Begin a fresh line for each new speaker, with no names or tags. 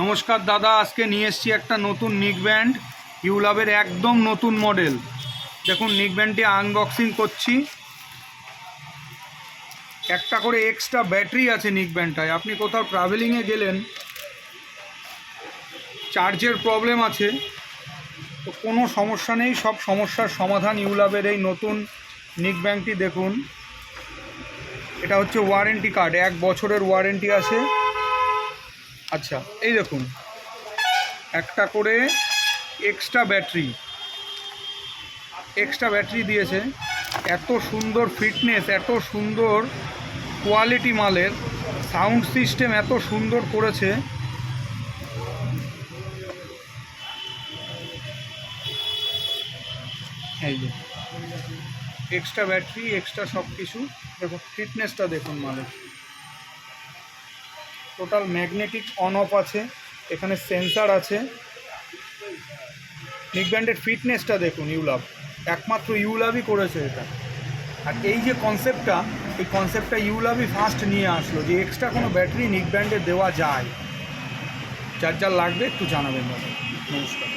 নমস্কার দাদা, আজকে নিয়ে এসেছি একটা নতুন নিক ব্যান্ড ইউলাভের একদম নতুন মডেল। দেখুন নিক ব্যান্ডটি আনবক্সিং করছি। একটা করে এক্সট্রা ব্যাটারি আছে নিক ব্যান্ডটায়। আপনি কোথাও ট্রাভেলিংয়ে গেলেন, চার্জের প্রবলেম আছে, তো কোনো সমস্যা নেই, সব সমস্যার সমাধান ইউলাভের এই নতুন নিক ব্যান্ডটি। দেখুন, এটা হচ্ছে ওয়ারেন্টি কার্ড, 1 বছরের ওয়ারেন্টি আছে। আচ্ছা, এই দেখুন একটা করে এক্সট্রা ব্যাটারি দিয়েছে। এত সুন্দর ফিটনেস, এত সুন্দর কোয়ালিটি মালের, সাউন্ড সিস্টেম এত সুন্দর করেছে। এই যে এক্সট্রা ব্যাটারি, এক্সট্রা সব কিছু। দেখুন ফিটনেসটা দেখুন মালের। টোটাল ম্যাগনেটিক অন অফ আছে, এখানে সেন্সার আছে। নিক ব্যান্ডের ফিটনেসটা দেখুন, ইউলাভ, একমাত্র ইউলাভই করেছে এটা। আর এই যে কনসেপ্টটা, এই কনসেপ্টটা ইউলাভই ফার্স্ট নিয়ে আসলো, যে এক্সট্রা কোনো ব্যাটারি নিক ব্যান্ডে দেওয়া যায়। যার লাগবে একটু জানাবেন দাদা। নমস্কার।